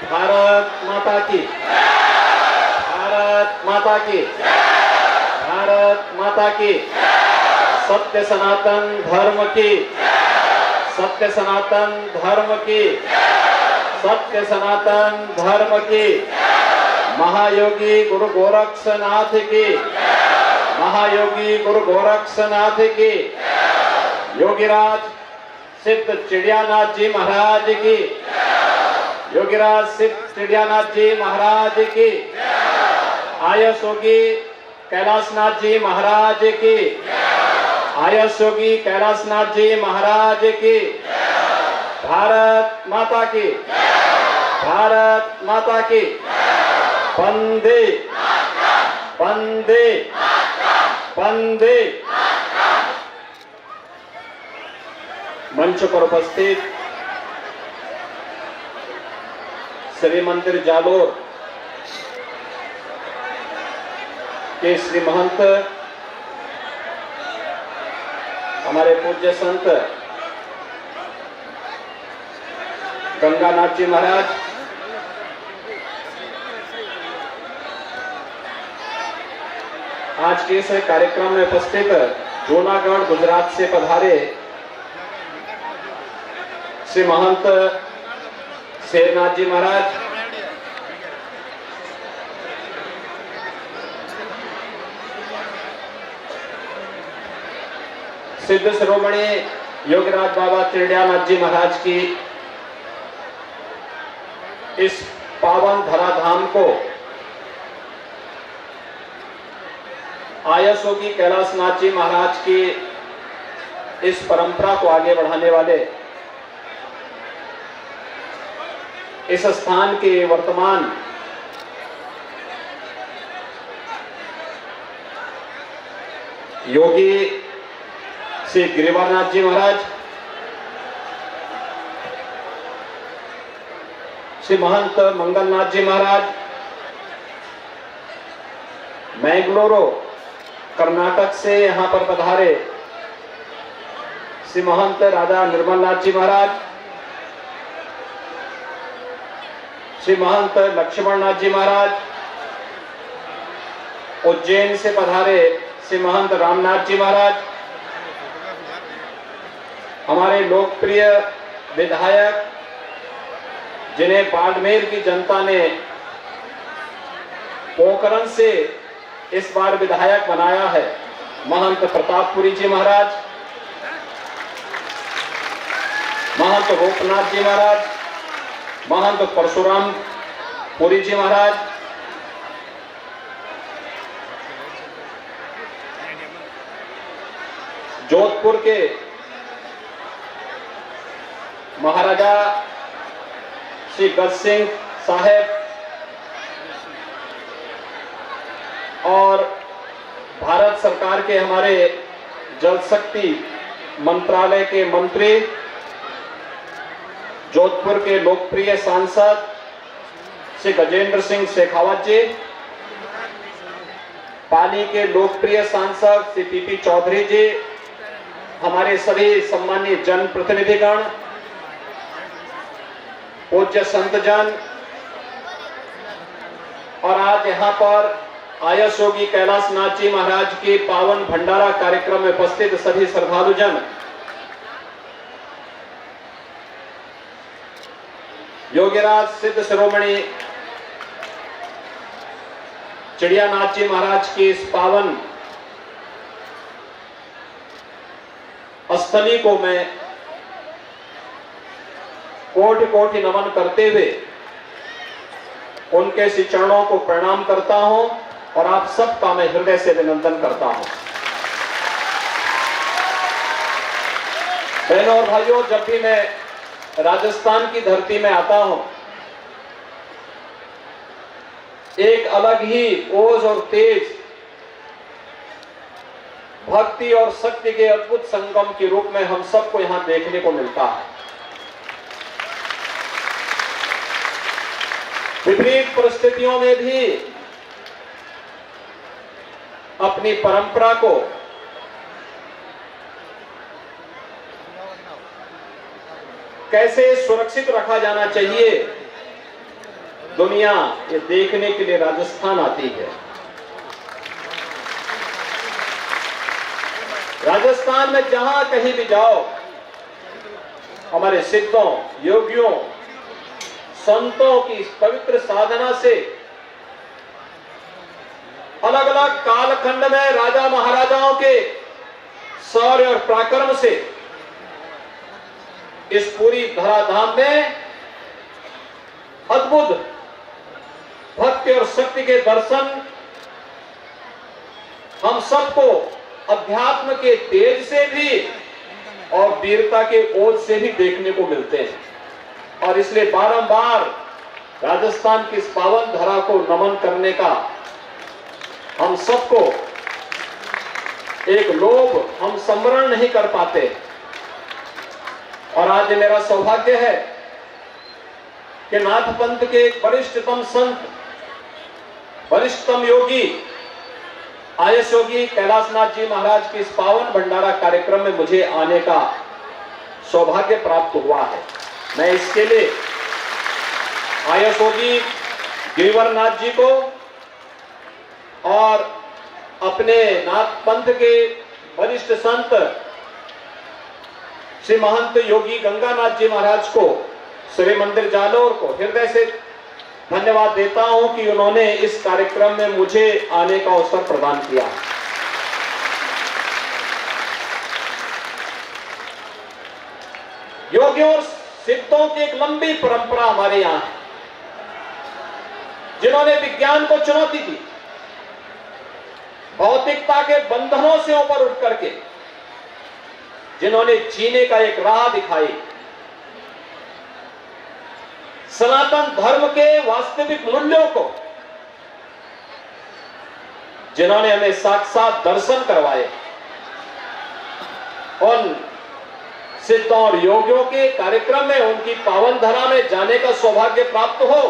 भारत माता की, भारत माता की, भारत माता की, सत्य सनातन धर्म की, सत्य सनातन धर्म की, सत्य सनातन धर्म की, महायोगी गुरु गोरक्षनाथ की, महायोगी गुरु गोरक्षनाथ की, योगीराज सिद्ध चिड़ियानाथ जी महाराज की, योगीराज सिद्ध चिड़ियानाथ जी महाराज की, आयस योगी कैलाशनाथ जी महाराज की, आयस योगी कैलाशनाथ जी महाराज की, भारत माता की, भारत माता की, वंदे वंदे वंदे। मंच पर उपस्थित श्री मंदिर जालोर के श्री महंत हमारे पूज्य संत गंगानाथ जी महाराज, आज के इस कार्यक्रम में उपस्थित जूनागढ़ गुजरात से पधारे श्री महंत शेरनाथ जी महाराज, सिद्ध शिरोमणि योगीराज बाबा चिड़ियानाथ जी महाराज की इस पावन धराधाम को आयस योगी कैलाशनाथ जी महाराज की इस परंपरा को आगे बढ़ाने वाले इस स्थान के वर्तमान योगी श्री गिरिवरनाथ जी महाराज, श्री महंत मंगलनाथ जी महाराज, मैंगलोरो कर्नाटक से यहाँ पर पधारे श्री महंत राजा निर्मलनाथ जी महाराज, श्री महंत लक्ष्मणनाथ जी महाराज, उज्जैन से पधारे श्री महंत रामनाथ जी महाराज, हमारे लोकप्रिय विधायक जिन्हें बाड़मेर की जनता ने पोखरण से इस बार विधायक बनाया है, महंत प्रतापपुरी जी महाराज, महंत रूपनाथ जी महाराज, महंत परशुराम पुरी जी महाराज, जोधपुर के महाराजा श्री गज सिंह साहेब और भारत सरकार के हमारे जल शक्ति मंत्रालय के मंत्री, जोधपुर के लोकप्रिय सांसद श्री गजेंद्र सिंह शेखावत जी, पाली के लोकप्रिय सांसद श्री पीपी चौधरी जी, हमारे सभी सम्मानित जनप्रतिनिधिगण, पूज्य संतजन और आज यहाँ पर आयस योगी कैलाशनाथ जी महाराज के पावन भंडारा कार्यक्रम में उपस्थित सभी श्रद्धालुजन, योगीराज सिद्ध शिरोमणि चिड़ियानाथ जी महाराज की इस पावन स्थली को मैं कोटि कोटि नमन करते हुए उनके श्री चरणों को प्रणाम करता हूं और आप सबका मैं हृदय से अभिनंदन करता हूं। बहनों और भाइयों, जब भी मैं राजस्थान की धरती में आता हूं, एक अलग ही ओज और तेज, भक्ति और शक्ति के अद्भुत संगम के रूप में हम सबको यहां देखने को मिलता है। विपरीत परिस्थितियों में भी अपनी परंपरा को कैसे सुरक्षित रखा जाना चाहिए, दुनिया ये देखने के लिए राजस्थान आती है। राजस्थान में जहां कहीं भी जाओ, हमारे सिद्धों, योगियों, संतों की इस पवित्र साधना से, अलग अलग कालखंड में राजा महाराजाओं के शौर्य और पराक्रम से इस पूरी धराधाम में अद्भुत भक्ति और शक्ति के दर्शन हम सबको अध्यात्म के तेज से भी और वीरता के ओज से भी देखने को मिलते हैं। और इसलिए बारंबार राजस्थान की इस पावन धरा को नमन करने का हम सबको एक लोभ हम सम्मरण नहीं कर पाते। और आज मेरा सौभाग्य है कि नाथ पंथ के एक वरिष्ठतम संत, वरिष्ठतम योगी, आयस योगी कैलाशनाथ जी महाराज के इस पावन भंडारा कार्यक्रम में मुझे आने का सौभाग्य प्राप्त हुआ है। मैं इसके लिए आयस योगी गिरिवरनाथ जी को और अपने नाथ पंथ के वरिष्ठ संत श्री महंत योगी गंगानाथ जी महाराज को, श्री मंदिर जालोर को हृदय से धन्यवाद देता हूं कि उन्होंने इस कार्यक्रम में मुझे आने का अवसर प्रदान किया। योगियों और सिद्धों की एक लंबी परंपरा हमारे यहां है, जिन्होंने विज्ञान को चुनौती दी, भौतिकता के बंधनों से ऊपर उठ करके जिन्होंने जीने का एक राह दिखाई, सनातन धर्म के वास्तविक मूल्यों को जिन्होंने हमें साक्षात दर्शन करवाए, उन सिद्धों और योगियों के कार्यक्रम में उनकी पावन धरा में जाने का सौभाग्य प्राप्त हो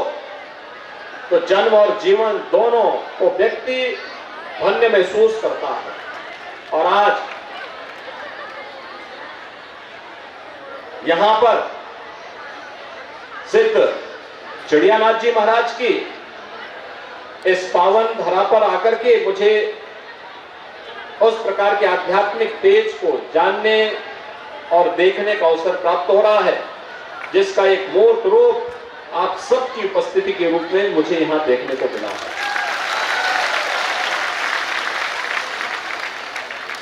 तो जन्म और जीवन दोनों को व्यक्ति धन्य महसूस करता है। और आज यहां पर सिद्ध चिड़ियानाथ जी महाराज की इस पावन धरा पर आकर के मुझे उस प्रकार के आध्यात्मिक तेज को जानने और देखने का अवसर प्राप्त हो रहा है, जिसका एक मूर्त रूप आप सबकी उपस्थिति के रूप में मुझे यहां देखने को मिला है।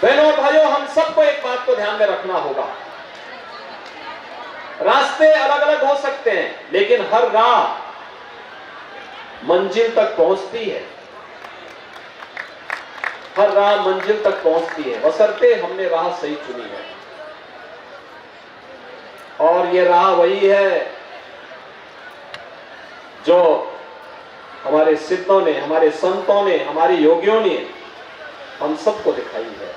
बहनों और भाइयों, हम सबको एक बात को ध्यान में रखना होगा। रास्ते अलग अलग हो सकते हैं, लेकिन हर राह मंजिल तक पहुंचती है। हर राह मंजिल तक पहुंचती है, बशर्ते हमने राह सही चुनी है। और ये राह वही है जो हमारे सिद्धों ने, हमारे संतों ने, हमारे योगियों ने हम सबको दिखाई है।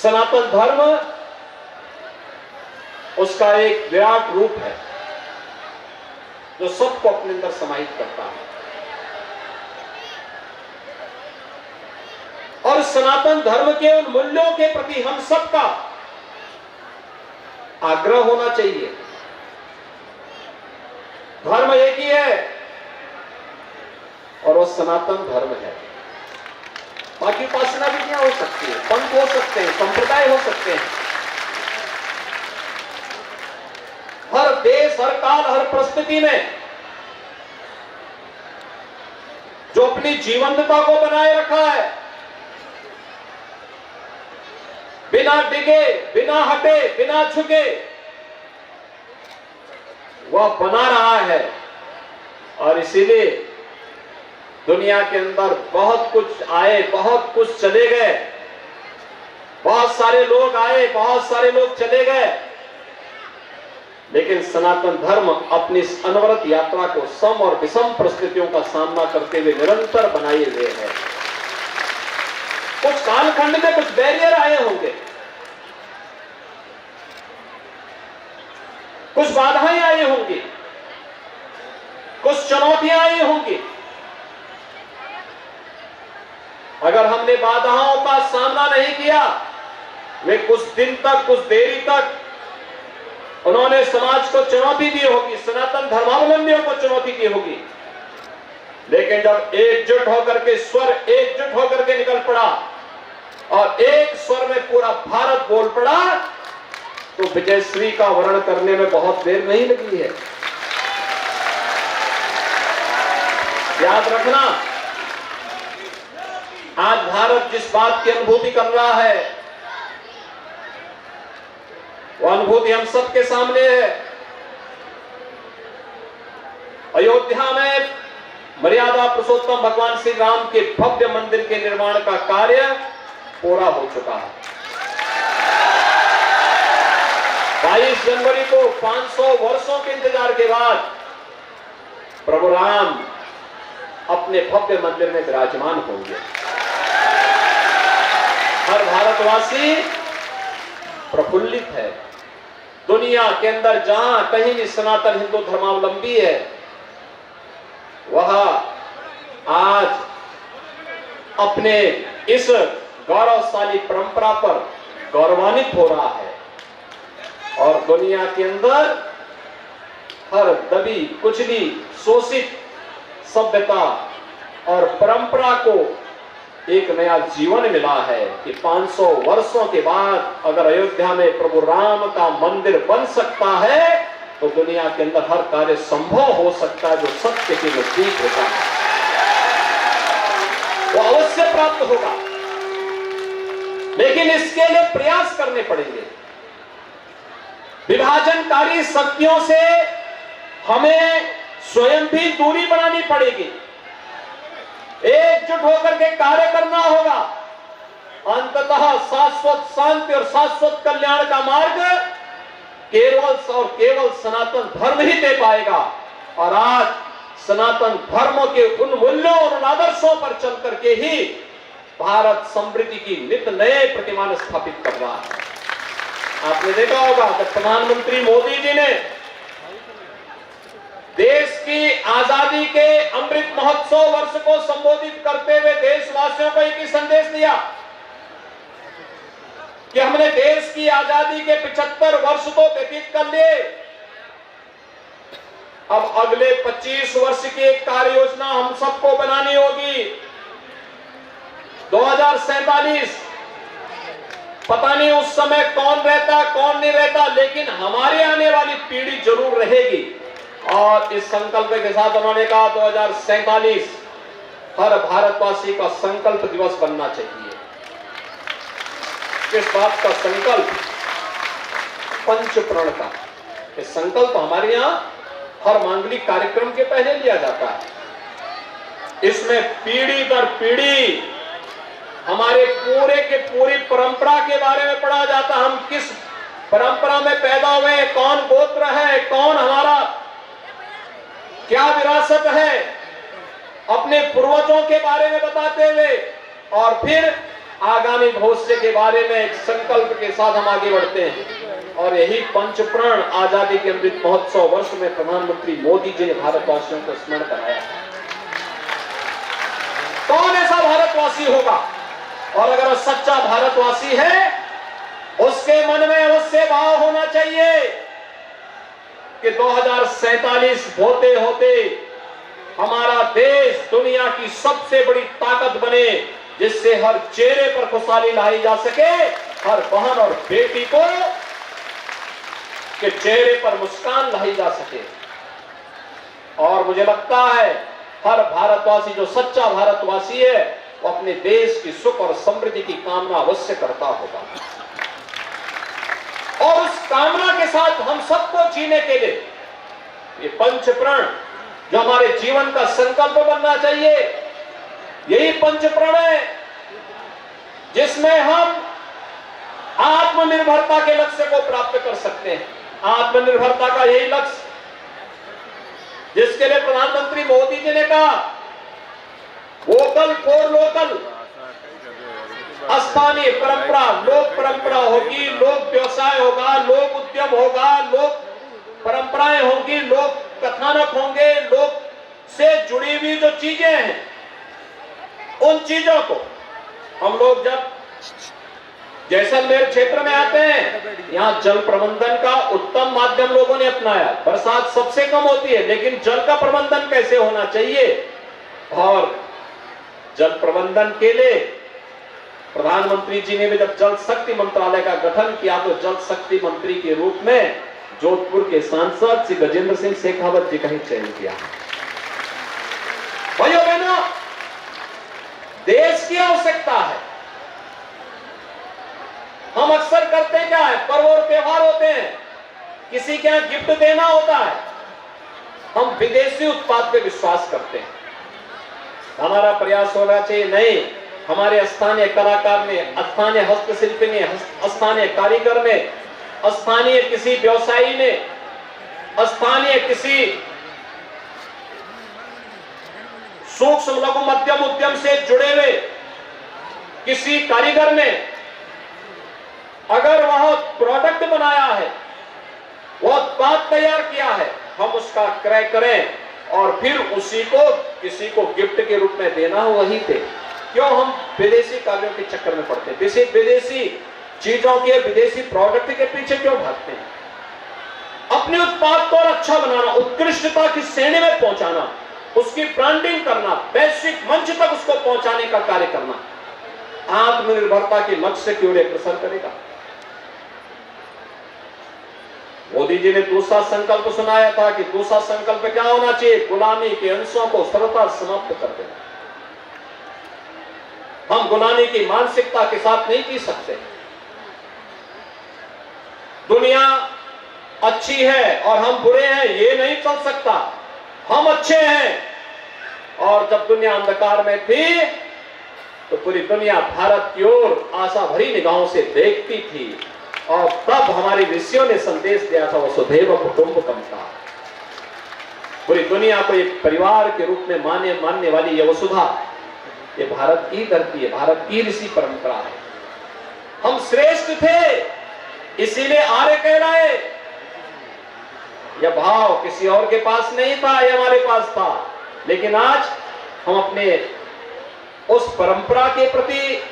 सनातन धर्म उसका एक विराट रूप है जो सबको अपने अंदर समाहित करता है। और सनातन धर्म के उन मूल्यों के प्रति हम सबका आग्रह होना चाहिए। धर्म एक ही है और वो सनातन धर्म है। बाकी उपासना विधियां हो सकती है, पंथ हो सकते हैं, संप्रदाय हो सकते हैं। हर देश, हर काल, हर परिस्थिति में जो अपनी जीवंतता को बनाए रखा है, बिना डिगे, बिना हटे, बिना झुके, वह बना रहा है। और इसीलिए दुनिया के अंदर बहुत कुछ आए, बहुत कुछ चले गए, बहुत सारे लोग आए, बहुत सारे लोग चले गए, लेकिन सनातन धर्म अपनी इस अनवरत यात्रा को सम और विषम परिस्थितियों का सामना करते हुए निरंतर बनाए हुए है। कुछ कालखंड में कुछ बैरियर आए होंगे, कुछ बाधाएं आई होंगी, कुछ चुनौतियां आई होंगी। अगर हमने बाधाओं का सामना नहीं किया, वे कुछ दिन तक, कुछ देरी तक उन्होंने समाज को चुनौती दी होगी, सनातन धर्मावलंबियों को चुनौती दी होगी, लेकिन जब एकजुट होकर के स्वर एकजुट होकर के निकल पड़ा और एक स्वर में पूरा भारत बोल पड़ा, तो विजयश्री का वर्णन करने में बहुत देर नहीं लगी है। याद रखना, आज भारत जिस बात की अनुभूति कर रहा है, वो अनुभूति हम सबके सामने है। अयोध्या में मर्यादा पुरुषोत्तम भगवान श्री राम के भव्य मंदिर के निर्माण का कार्य पूरा हो चुका है। 22 जनवरी को 500 वर्षों के इंतजार के बाद प्रभु राम अपने भव्य मंदिर में विराजमान होंगे। हर भारतवासी प्रफुल्लित है। दुनिया के अंदर जहां कहीं भी सनातन हिंदू धर्मावलंबी है, वह आज अपने इस गौरवशाली परंपरा पर गौरवान्वित हो रहा है और दुनिया के अंदर हर दबी कुचली शोषित सभ्यता और परंपरा को एक नया जीवन मिला है कि 500 वर्षों के बाद अगर अयोध्या में प्रभु राम का मंदिर बन सकता है तो दुनिया के अंदर हर कार्य संभव हो सकता है जो सत्य के नजदीक होता है, वो अवश्य प्राप्त होगा। लेकिन इसके लिए प्रयास करने पड़ेंगे। विभाजनकारी शक्तियों से हमें स्वयं भी दूरी बनानी पड़ेगी, एकजुट होकर के कार्य करना होगा। अंततः शाश्वत शांति और शाश्वत कल्याण का मार्ग केवल और केवल सनातन धर्म ही दे पाएगा। और आज सनातन धर्म के उन मूल्यों और आदर्शों पर चल करके ही भारत समृद्धि की नित नए प्रतिमान स्थापित कर रहा है। आपने देखा होगा कि प्रधानमंत्री मोदी जी ने देश की आजादी के अमृत महोत्सव वर्ष को संबोधित करते हुए देशवासियों को एक ही संदेश दिया कि हमने देश की आजादी के 75 वर्ष तो व्यतीत कर लिए, अब अगले 25 वर्ष की एक कार्य योजना हम सबको बनानी होगी। 2047 पता नहीं उस समय कौन रहता कौन नहीं रहता, लेकिन हमारी आने वाली पीढ़ी जरूर रहेगी। और इस संकल्प के साथ उन्होंने कहा 2047 हर भारतवासी का संकल्प दिवस बनना चाहिए। किस बात का संकल्प? पंचप्रण का। ये संकल्प हमारे यहां हर मांगलिक कार्यक्रम के पहले लिया जाता है। इसमें पीढ़ी दर पीढ़ी हमारे पूरे के पूरी परंपरा के बारे में पढ़ा जाता है। हम किस परंपरा में पैदा हुए, कौन गोत्र है, कौन हमारा क्या विरासत है, अपने पूर्वजों के बारे में बताते हुए और फिर आगामी भविष्य के बारे में एक संकल्प के साथ हम आगे बढ़ते हैं। और यही पंचप्रण आजादी के अमृत महोत्सव वर्ष में प्रधानमंत्री मोदी जी ने भारतवासियों को स्मरण कराया। कौन ऐसा भारतवासी होगा? और अगर सच्चा भारतवासी है, उसके मन में अवश्य भाव होना चाहिए कि 2047 होते होते हमारा देश दुनिया की सबसे बड़ी ताकत बने, जिससे हर चेहरे पर खुशहाली लाई जा सके, हर बहन और बेटी को के चेहरे पर मुस्कान लाई जा सके। और मुझे लगता है हर भारतवासी जो सच्चा भारतवासी है वो अपने देश की सुख और समृद्धि की कामना अवश्य करता होगा। और उस कामना के साथ हम सबको जीने के लिए ये पंचप्रण जो हमारे जीवन का संकल्प बनना चाहिए, यही पंचप्रण है जिसमें हम आत्मनिर्भरता के लक्ष्य को प्राप्त कर सकते हैं। आत्मनिर्भरता का यही लक्ष्य जिसके लिए प्रधानमंत्री मोदी जी ने कहा वोकल फॉर लोकल, स्थानीय परंपरा, लोक परंपरा होगी, लोक व्यवसाय होगा, लोक उद्यम होगा, लोक परंपराएं होंगी, लोक कथानक होंगे, लोक से जुड़ी हुई जो चीजें हैं, उन चीजों को हम लोग जब जैसलमेर क्षेत्र में आते हैं, यहाँ जल प्रबंधन का उत्तम माध्यम लोगों ने अपनाया। बरसात सबसे कम होती है, लेकिन जल का प्रबंधन कैसे होना चाहिए, और जल प्रबंधन के लिए प्रधानमंत्री जी ने भी जब जल शक्ति मंत्रालय का गठन किया तो जल शक्ति मंत्री के रूप में जोधपुर के सांसद श्री गजेंद्र सिंह शेखावत जी का ही चयन किया। भाइयों बहनों, देश की आवश्यकता है। हम अक्सर करते क्या है, पर्व और त्योहार होते हैं, किसी के यहां गिफ्ट देना होता है, हम विदेशी उत्पाद पे विश्वास करते हैं। हमारा प्रयास होना चाहिए नहीं, हमारे स्थानीय कलाकार ने, स्थानीय हस्तशिल्पी ने, स्थानीय कारीगर ने, स्थानीय किसी व्यवसायी ने, स्थानीय किसी सूक्ष्म लघु मध्यम उद्यम से जुड़े हुए किसी कारीगर ने अगर वह प्रोडक्ट बनाया है, वह उत्पाद तैयार किया है, हम उसका क्रय करें और फिर उसी को किसी को गिफ्ट के रूप में देना हो, वही थे। क्यों हम विदेशी कार्यों के चक्कर में पड़ते हैं, विदेशी चीजों के, विदेशी प्रोडक्ट के पीछे क्यों भागते हैं? अपने उत्पाद को और अच्छा बनाना, उत्कृष्टता की श्रेणी में पहुंचाना, उसकी ब्रांडिंग करना, वैश्विक मंच तक उसको पहुंचाने का कार्य करना आत्मनिर्भरता के लक्ष्य की ओर अग्रसर करेगा। मोदी जी ने दूसरा संकल्प सुनाया था कि दूसरा संकल्प क्या होना चाहिए, गुलामी के अंशों को सर्वथा समाप्त कर देना। हम गुलामी की मानसिकता के साथ नहीं जी सकते। दुनिया अच्छी है और हम बुरे हैं, ये नहीं चल सकता। हम अच्छे हैं, और जब दुनिया अंधकार में थी तो पूरी दुनिया भारत की ओर आशा भरी निगाहों से देखती थी, और तब हमारे ऋषियों ने संदेश दिया था, वसुधैव कुटुंबकम का। पूरी दुनिया को एक परिवार के रूप में मानने वाली ये वसुधा, ये भारत की धरती है, भारत की ऋषि परंपरा है। हम श्रेष्ठ थे, इसीलिए आर्य कहलाए। यह भाव किसी और के पास नहीं था, यह हमारे पास था। लेकिन आज हम अपने उस परंपरा के प्रति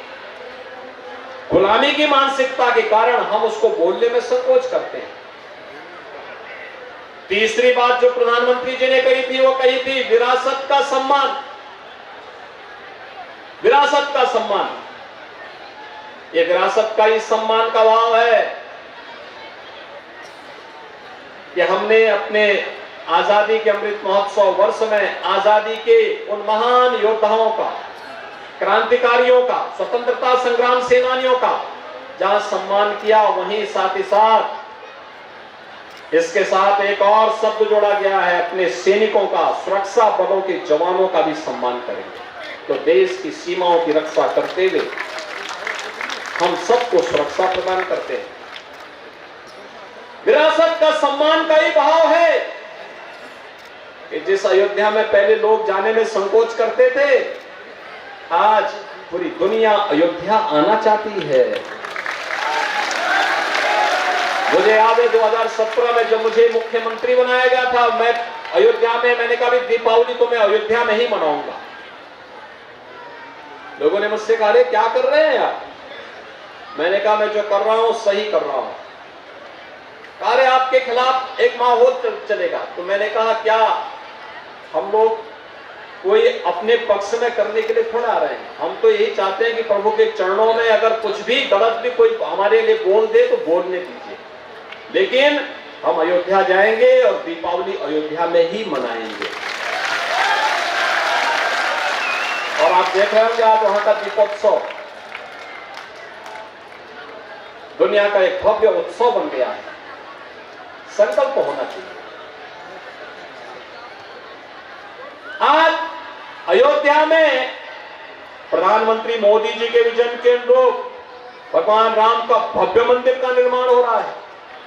गुलामी की मानसिकता के कारण हम उसको बोलने में संकोच करते हैं। तीसरी बात जो प्रधानमंत्री जी ने कही थी, वो कही थी विरासत का सम्मान। विरासत का सम्मान, ये विरासत का ही सम्मान का भाव है कि हमने अपने आजादी के अमृत महोत्सव वर्ष में आजादी के उन महान योद्धाओं का, क्रांतिकारियों का, स्वतंत्रता संग्राम सेनानियों का जहां सम्मान किया, वहीं साथ ही साथ इसके साथ एक और शब्द जोड़ा गया है, अपने सैनिकों का, सुरक्षा बलों के जवानों का भी सम्मान करेंगे। तो देश की सीमाओं की रक्षा करते हुए हम सबको सुरक्षा प्रदान करते हैं। विरासत का सम्मान का ही भाव है कि जिस अयोध्या में पहले लोग जाने में संकोच करते थे, आज पूरी दुनिया अयोध्या आना चाहती है। मुझे याद है 2017 में जब मुझे मुख्यमंत्री बनाया गया था, मैं अयोध्या में, मैंने कहा दीपावली तो मैं अयोध्या में ही मनाऊंगा। लोगों ने मुझसे कहा, क्या कर रहे हैं आप? मैंने कहा मैं जो कर रहा हूं सही कर रहा हूं। अरे आपके खिलाफ एक माहौल चलेगा। तो मैंने कहा क्या हम लोग कोई अपने पक्ष में करने के लिए थोड़ा आ रहे हैं, हम तो यही चाहते हैं कि प्रभु के चरणों में अगर कुछ भी गलत भी कोई हमारे लिए बोल दे तो बोलने दीजिए, लेकिन हम अयोध्या जाएंगे और दीपावली अयोध्या में ही मनाएंगे। और आप देख रहे होंगे आज वहां का दीपोत्सव दुनिया का एक भव्य उत्सव बन गया है। संकल्प होना चाहिए। आज अयोध्या में प्रधानमंत्री मोदी जी के विजन के अनुरूप भगवान राम का भव्य मंदिर का निर्माण हो रहा है।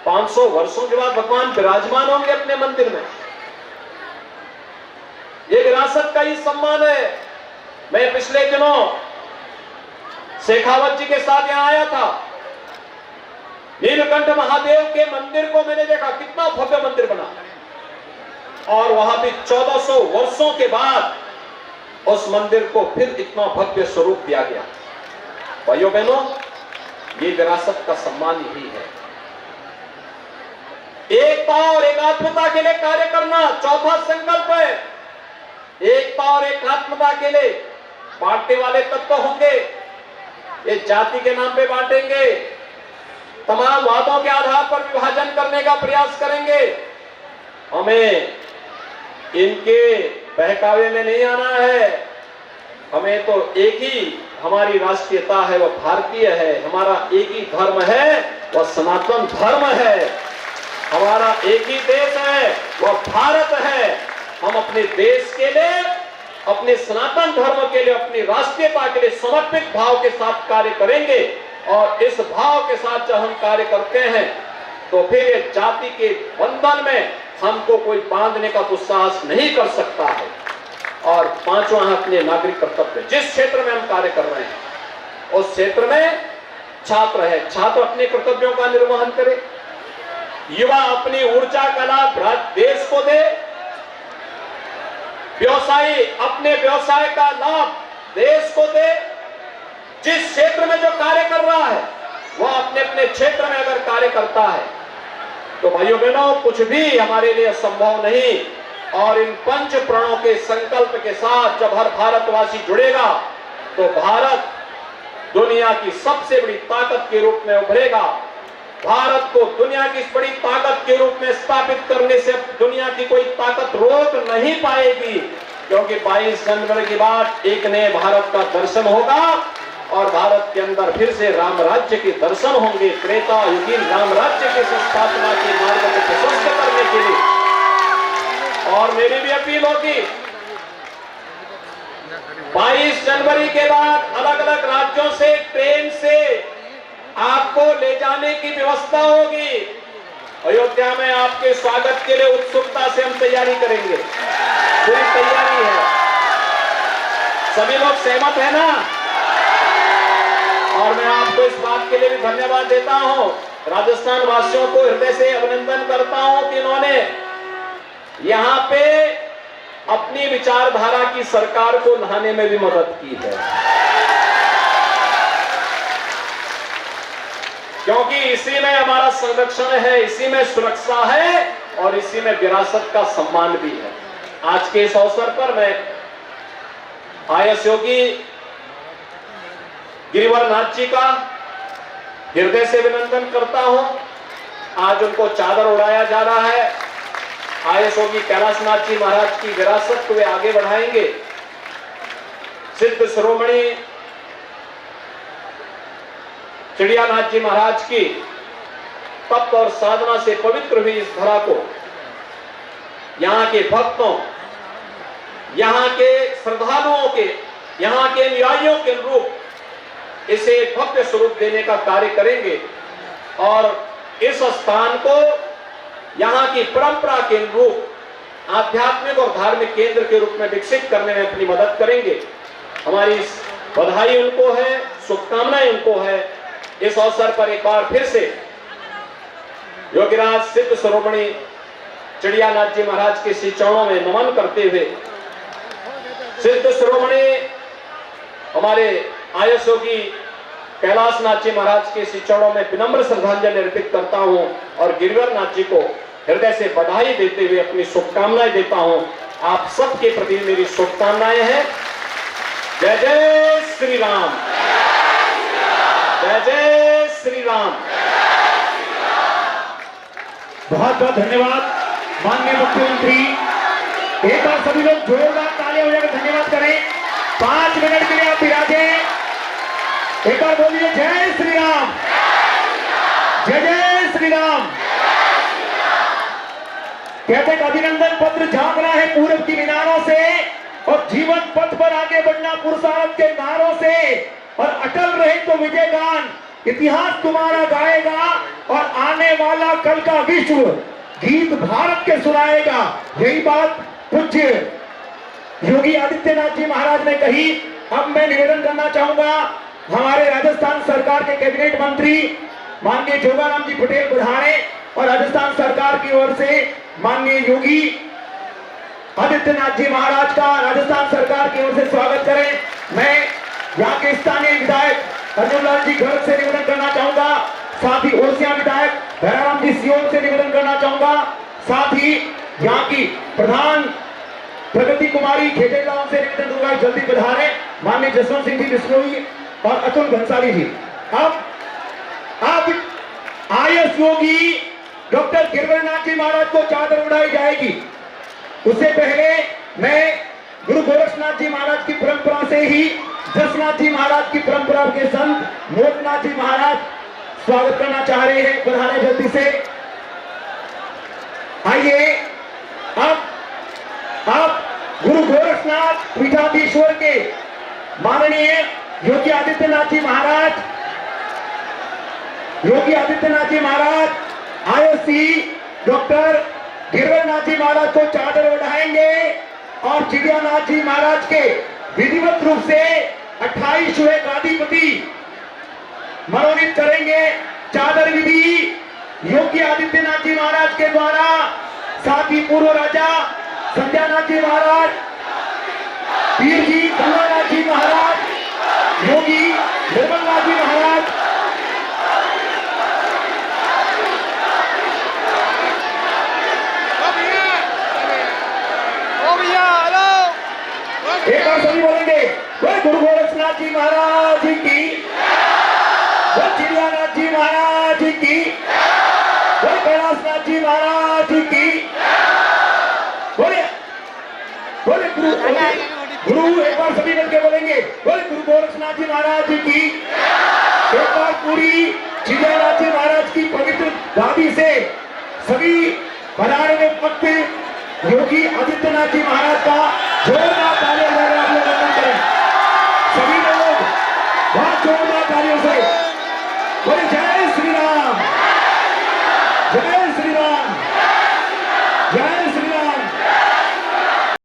500 वर्षों के बाद भगवान विराजमान होंगे अपने मंदिर में। ये विरासत का ही सम्मान है। मैं पिछले दिनों शेखावत जी के साथ यहां आया था। नीलकंठ महादेव के मंदिर को मैंने देखा, कितना भव्य मंदिर बना, और वहां भी 1400 वर्षों के बाद उस मंदिर को फिर इतना भव्य स्वरूप दिया गया। भाइयों बहनों, ये विरासत का सम्मान यही है। एकता और एकात्मता के लिए कार्य करना चौथा संकल्प है। एकता और एकात्मता के लिए बांटने वाले तत्व होंगे, ये जाति के नाम पे बांटेंगे, तमाम वादों के आधार पर विभाजन करने का प्रयास करेंगे। हमें इनके बहकावे में नहीं आना है। हमें तो एक ही हमारी राष्ट्रीयता है, वह भारतीय है। हमारा एक ही धर्म है, वह सनातन धर्म है। हमारा एक ही देश है, वह भारत है। हम अपने देश के लिए, अपने सनातन धर्म के लिए, अपनी राष्ट्रीयता के लिए समर्पित भाव के साथ कार्य करेंगे। और इस भाव के साथ जब हम कार्य करते हैं तो फिर ये जाति के बंधन में हमको कोई बांधने का दुस्साहस नहीं कर सकता है। और पांचवा है अपने नागरिक कर्तव्य। जिस क्षेत्र में हम कार्य कर रहे हैं उस क्षेत्र में छात्र है, छात्र अपने कर्तव्यों का निर्वहन करे। युवा अपनी ऊर्जा का लाभ देश को दे। व्यवसायी अपने व्यवसाय का लाभ देश को दे। जिस क्षेत्र में जो कार्य कर रहा है वह अपने अपने क्षेत्र में अगर कार्य करता है तो भाइयों बहनों कुछ भी हमारे लिए संभव नहीं। और इन पंच प्रणों के संकल्प के साथ जब हर भारतवासी जुड़ेगा तो भारत दुनिया की सबसे बड़ी ताकत के रूप में उभरेगा। भारत को दुनिया की इस बड़ी ताकत के रूप में स्थापित करने से दुनिया की कोई ताकत रोक नहीं पाएगी, क्योंकि 22 जनवरी के बाद एक नए भारत का दर्शन होगा और भारत के अंदर फिर से राम राज्य के दर्शन होंगे। त्रेता युगीन राम राज्य की स्थापना के मार्ग को प्रशस्त करने के लिए। और मेरी भी अपील होगी, 22 जनवरी के बाद अलग अलग राज्यों से ट्रेन से आपको ले जाने की व्यवस्था होगी। अयोध्या में आपके स्वागत के लिए उत्सुकता से हम तैयारी करेंगे, पूरी तैयारी है। सभी लोग सहमत है ना? और मैं आपको इस बात के लिए भी धन्यवाद देता हूं, राजस्थान वासियों को हृदय से अभिनंदन करता हूं कि इन्होंने यहां पे अपनी विचारधारा की सरकार को लाने में भी मदद की है, क्योंकि इसी में हमारा संरक्षण है, इसी में सुरक्षा है और इसी में विरासत का सम्मान भी है। आज के इस अवसर पर मैं आईएएस योगी गिरिवर नाथ जी का हृदय से अभिनंदन करता हूं। आज उनको चादर उड़ाया जा रहा है। आईएएस योगी कैलाश नाथ जी महाराज की विरासत को वे आगे बढ़ाएंगे। सिद्ध शिरोमणि चिड़ियानाथ जी महाराज की तप और साधना से पवित्र हुई इस धरा को यहाँ के भक्तों, यहाँ के श्रद्धालुओं के, यहाँ के अनुयायियों के अनुरूप इसे भव्य स्वरूप देने का कार्य करेंगे और इस स्थान को यहाँ की परंपरा के अनुरूप आध्यात्मिक और धार्मिक केंद्र के रूप में विकसित करने में अपनी मदद करेंगे। हमारी बधाई उनको है, शुभकामनाएं उनको है। इस अवसर पर एक बार फिर से योगीराज सिद्ध शिरोमणि चिड़ियानाथ जी महाराज के श्री चरणों में नमन करते हुए सिद्ध शिरोमणि हमारे आईएएस योगी कैलाश नाथ जी महाराज के श्री चरणों में विनम्र श्रद्धांजलि अर्पित करता हूं और गिरिवर नाथ जी को हृदय से बधाई देते हुए अपनी शुभकामनाएं देता हूं। आप सबके प्रति मेरी शुभकामनाएं हैं। जय जय श्री राम, जय जय श्री राम। बहुत बहुत धन्यवाद माननीय मुख्यमंत्री। एक बार सभी लोग जोरदार तालियां बजाकर धन्यवाद करें। 5 मिनट के लिए आप विराजे। एक बार बोलिए जय श्री राम, जय जय श्री राम। कहते हैं अभिनंदन पत्र झांकना है पूरब की मीनारों से और जीवन पथ पर आगे बढ़ना पुरुषार्थ के नारों से और अटल रहे तो विजय गान इतिहास तुम्हारा गाएगा और आने वाला कल का विश्व गीत भारत के सुनाएगा। यही बात पूज्य योगी आदित्यनाथ जी महाराज ने कही। अब मैं निवेदन करना चाहूंगा हमारे राजस्थान सरकार के कैबिनेट मंत्री माननीय जोगाराम जी पटेल बुढ़ाने और राजस्थान सरकार की ओर से माननीय योगी आदित्यनाथ जी महाराज का राजस्थान सरकार की ओर से स्वागत करें। मैं यहाँ के स्थानीय विधायक अर्जुन लाल जी गर्ग से निवेदन करना चाहूंगा, साथ ही ओरसिया विधायक भैराराम जी सियोन से निवेदन करना चाहूंगा, साथ ही यहाँ की प्रधान प्रगति कुमारी खेजेगांव से निवेदन करूंगा जल्दी पधारे माननीय जसवंत सिंह जी बिश्नोई और अतुल भंसाली जी। अब आईएएस योगी डॉक्टर गिरिवरनाथ जी महाराज को चादर उड़ाई जाएगी। उससे पहले मैं गुरु गोरक्षनाथ जी महाराज की परंपरा से ही जसनाथ जी महाराज की परंपरा के संत मोदनाथ जी महाराज स्वागत करना चाह रहे हैं, पधारे जल्दी से। आइए अब गुरु गोरक्षनाथ पीठाधीश्वर के माननीय योगी आदित्यनाथ जी महाराज आईओसी डॉक्टर गिरिवरनाथ जी महाराज को चादर ओढ़ाएंगे और चिड़ियानाथ जी महाराज के विधिवत रूप से 28वें गादीपति मनोनीत करेंगे। चादर विधि योगी आदित्यनाथ जी महाराज के द्वारा, साथ ही पूर्व राजा संध्यानाथ जी महाराज, पीर जी गंगानाथ जी महाराज, योगी निर्मलनाथ जी महाराज, एक बार सभी बोलेंगे बोले गुरु गोरक्षनाथ जी महाराज की, बोले चिड़ियानाथ जी महाराज की, बोले कैलाशनाथ जी महाराज की, बोले गुरु एक बार सभी मिलकर बोलेंगे बोले गुरु गोरक्षनाथ जी महाराज की। एक बार पूरी चिड़ियानाथ जी महाराज की पवित्र गादी से सभी पधारे वक्त योगी आदित्यनाथ जी महाराज का जोरदार